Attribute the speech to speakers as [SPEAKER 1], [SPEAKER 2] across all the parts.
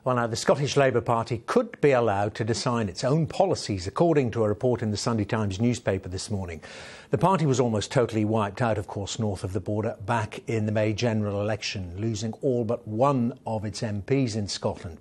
[SPEAKER 1] Well, now, the Scottish Labour Party could be allowed to decide its own policies, according to a report in the Sunday Times newspaper this morning. The party was almost totally wiped out, of course, north of the border back in the May general election, losing all but one of its MPs in Scotland.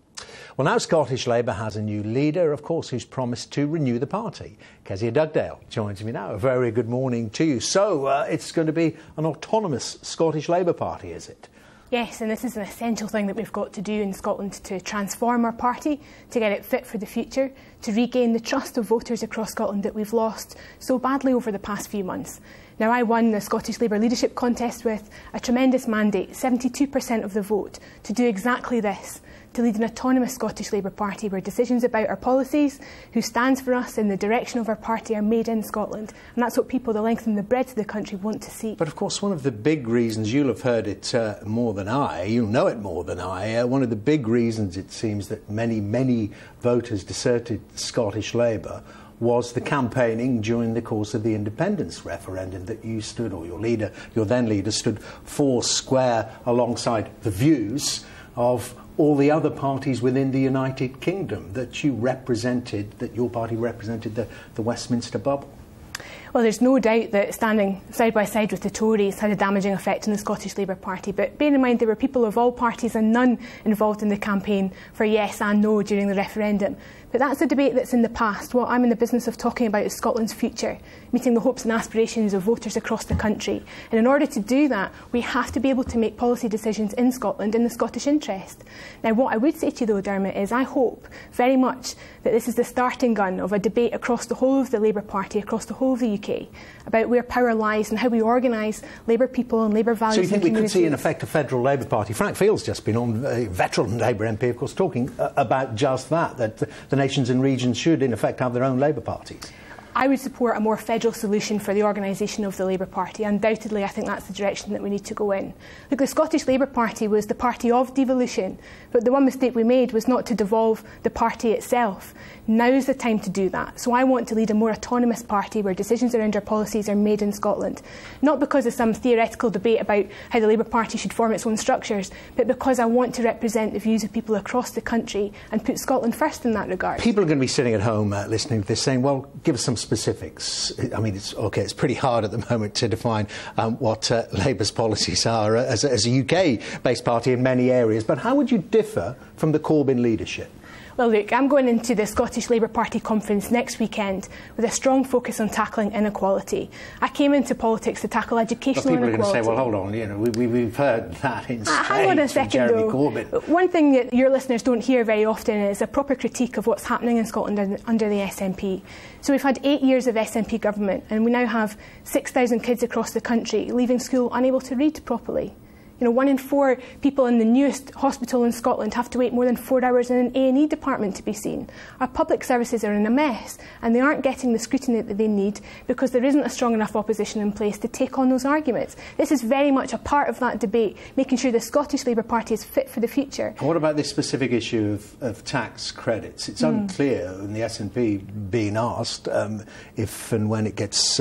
[SPEAKER 1] Well, now Scottish Labour has a new leader, of course, who's promised to renew the party. Kezia Dugdale joins me now. A very good morning to you. So, it's going to be an autonomous Scottish Labour Party, is it?
[SPEAKER 2] Yes, and this is an essential thing that we've got to do in Scotland to transform our party, to get it fit for the future, to regain the trust of voters across Scotland that we've lost so badly over the past few months. Now, I won the Scottish Labour leadership contest with a tremendous mandate, 72% of the vote, to do exactly this, to lead an autonomous Scottish Labour Party where decisions about our policies, who stands for us and the direction of our party are made in Scotland. And that's what people the length and the breadth of the country want to see.
[SPEAKER 1] But of course, one of the big reasons, you'll have heard it more than I, you'll know it more than I, one of the big reasons it seems that many voters deserted Scottish Labour was the campaigning during the course of the independence referendum that you stood, or your then leader stood four square alongside the views of all the other parties within the United Kingdom that you represented, that your party represented the Westminster bubble.
[SPEAKER 2] Well, there's no doubt that standing side by side with the Tories had a damaging effect on the Scottish Labour Party. But bear in mind there were people of all parties and none involved in the campaign for yes and no during the referendum. But that's a debate that's in the past. What I'm in the business of talking about is Scotland's future, meeting the hopes and aspirations of voters across the country. And in order to do that, we have to be able to make policy decisions in Scotland in the Scottish interest. Now, what I would say to you, though, Dermot, is I hope very much that this is the starting gun of a debate across the whole of the Labour Party, across the whole of the UK, about where power lies and how we organise Labour people and Labour values.
[SPEAKER 1] So you think we could see, in effect, a federal Labour Party? Frank Field's just been on, a veteran Labour MP, of course, talking about just that the nations and regions should, in effect, have their own Labour parties.
[SPEAKER 2] I would support a more federal solution for the organisation of the Labour Party. Undoubtedly, I think that's the direction that we need to go in. Look, the Scottish Labour Party was the party of devolution, but the one mistake we made was not to devolve the party itself. Now is the time to do that. So I want to lead a more autonomous party where decisions around our policies are made in Scotland. Not because of some theoretical debate about how the Labour Party should form its own structures, but because I want to represent the views of people across the country and put Scotland first in that regard.
[SPEAKER 1] People are going to be sitting at home listening to this saying, well, give us some specifics. I mean, it's pretty hard at the moment to define what Labour's policies are as a UK-based party in many areas, but how would you differ from the Corbyn leadership?
[SPEAKER 2] Well, look, I'm going into the Scottish Labour Party conference next weekend with a strong focus on tackling inequality. I came into politics to tackle educational inequality. People are going to say, well, hold on, you know, we've heard that in Spain. Hang on a second,
[SPEAKER 1] Jeremy
[SPEAKER 2] though.
[SPEAKER 1] Corbyn.
[SPEAKER 2] One thing that your listeners don't hear very often is a proper critique of what's happening in Scotland under the SNP. So we've had 8 years of SNP government, and we now have 6,000 kids across the country leaving school unable to read properly. You know, 1 in 4 people in the newest hospital in Scotland have to wait more than 4 hours in an A&E department to be seen. Our public services are in a mess, and they aren't getting the scrutiny that they need because there isn't a strong enough opposition in place to take on those arguments. This is very much a part of that debate, making sure the Scottish Labour Party is fit for the future.
[SPEAKER 1] And what about this specific issue of tax credits? It's unclear, and the SNP being asked if and when it gets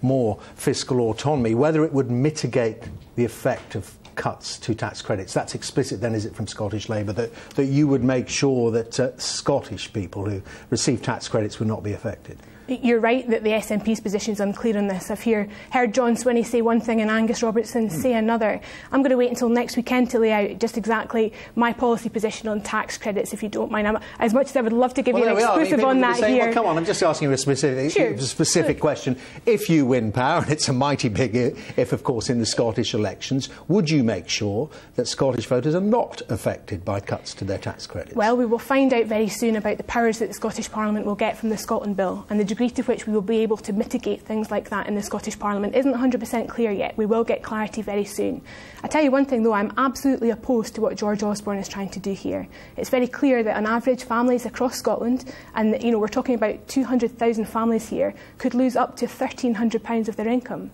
[SPEAKER 1] more fiscal autonomy, whether it would mitigate the effect of cuts to tax credits. That's explicit then, is it, from Scottish Labour, that you would make sure that Scottish people who receive tax credits would not be affected?
[SPEAKER 2] You're right that the SNP's position is unclear on this. I've heard John Swinney say one thing and Angus Robertson say another. I'm going to wait until next weekend to lay out just exactly my policy position on tax credits, if you don't mind. As much as I would love to give you an exclusive on that here.
[SPEAKER 1] Well, come on, I'm just asking you a specific question. If you win power, and it's a mighty big if, of course, in the Scottish elections, would you make sure that Scottish voters are not affected by cuts to their tax credits?
[SPEAKER 2] Well, we will find out very soon about the powers that the Scottish Parliament will get from the Scotland Bill, and the degree to which we will be able to mitigate things like that in the Scottish Parliament isn't 100% clear yet. We will get clarity very soon. I tell you one thing, though, I'm absolutely opposed to what George Osborne is trying to do here. It's very clear that on average families across Scotland, and you know, we're talking about 200,000 families here, could lose up to £1,300 of their income.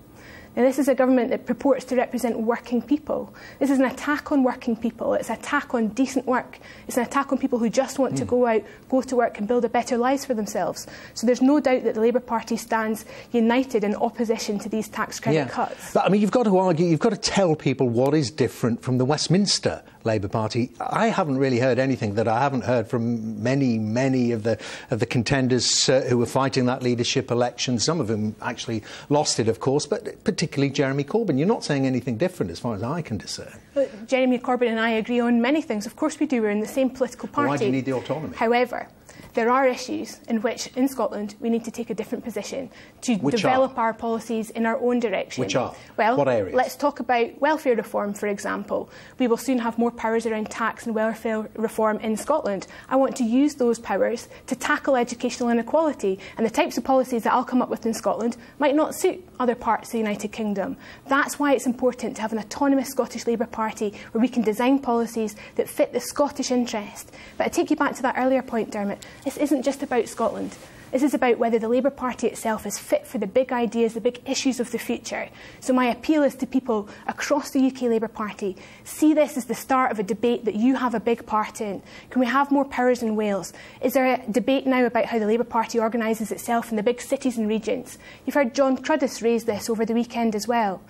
[SPEAKER 2] Now, this is a government that purports to represent working people. This is an attack on working people. It's an attack on decent work. It's an attack on people who just want to go out, go to work and build a better lives for themselves. So there's no doubt that the Labour Party stands united in opposition to these tax credit cuts.
[SPEAKER 1] But, I mean, you've got to argue, you've got to tell people what is different from the Westminster Labour Party. I haven't really heard anything that I haven't heard from many of the contenders who were fighting that leadership election. Some of them actually lost it, of course, but particularly Jeremy Corbyn. You're not saying anything different as far as I can discern.
[SPEAKER 2] Look, Jeremy Corbyn and I agree on many things. Of course we do. We're in the same political party.
[SPEAKER 1] Why do you need the autonomy?
[SPEAKER 2] However, there are issues in which, in Scotland, we need to take a different position to develop our policies in our own direction.
[SPEAKER 1] Which are?
[SPEAKER 2] Well,
[SPEAKER 1] what areas?
[SPEAKER 2] Let's talk about welfare reform, for example. We will soon have more powers around tax and welfare reform in Scotland. I want to use those powers to tackle educational inequality, and the types of policies that I'll come up with in Scotland might not suit other parts of the United Kingdom. That's why it's important to have an autonomous Scottish Labour Party where we can design policies that fit the Scottish interest. But I take you back to that earlier point, Dermot. This isn't just about Scotland. This is about whether the Labour Party itself is fit for the big ideas, the big issues of the future. So my appeal is to people across the UK Labour Party, see this as the start of a debate that you have a big part in. Can we have more powers in Wales? Is there a debate now about how the Labour Party organises itself in the big cities and regions? You've heard John Cruddas raise this over the weekend as well.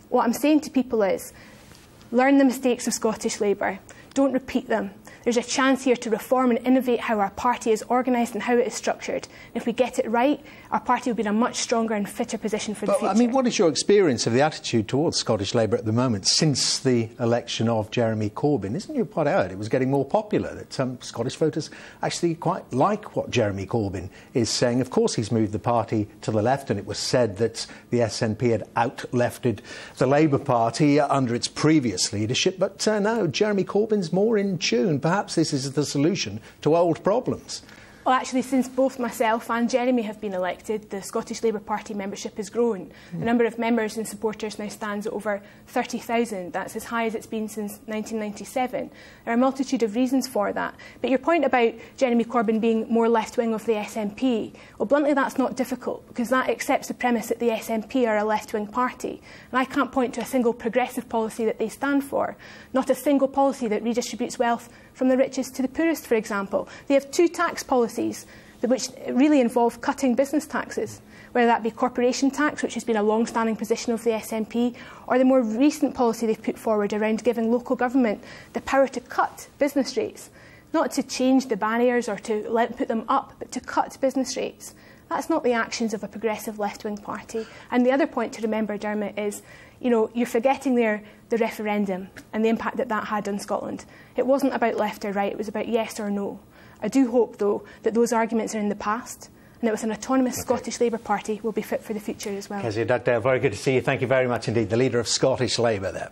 [SPEAKER 2] What I'm saying to people is, learn the mistakes of Scottish Labour. Don't repeat them. There's a chance here to reform and innovate how our party is organised and how it is structured. And if we get it right, our party will be in a much stronger and fitter position for the future.
[SPEAKER 1] I mean, what is your experience of the attitude towards Scottish Labour at the moment since the election of Jeremy Corbyn? Isn't it quite out? It was getting more popular, that some Scottish voters actually quite like what Jeremy Corbyn is saying. Of course, he's moved the party to the left, and it was said that the SNP had out-lefted the Labour Party under its previous leadership. But now Jeremy Corbyn's more in tune. Perhaps this is the solution to old problems.
[SPEAKER 2] Well, actually, since both myself and Jeremy have been elected, the Scottish Labour Party membership has grown. The number of members and supporters now stands at over 30,000. That's as high as it's been since 1997. There are a multitude of reasons for that. But your point about Jeremy Corbyn being more left-wing of the SNP, well, bluntly, that's not difficult, because that accepts the premise that the SNP are a left-wing party. And I can't point to a single progressive policy that they stand for, not a single policy that redistributes wealth from the richest to the poorest, for example. They have two tax policies which really involve cutting business taxes, whether that be corporation tax, which has been a long-standing position of the SNP, or the more recent policy they've put forward around giving local government the power to cut business rates, not to change the barriers or to put them up, but to cut business rates. That's not the actions of a progressive left-wing party. And the other point to remember, Dermot, is you're forgetting there the referendum and the impact that that had on Scotland. It wasn't about left or right, it was about yes or no. I do hope, though, that those arguments are in the past and that with an autonomous Scottish Labour Party we'll be fit for the future as well.
[SPEAKER 1] Kezia Dugdale, very good to see you. Thank you very much indeed. The leader of Scottish Labour there.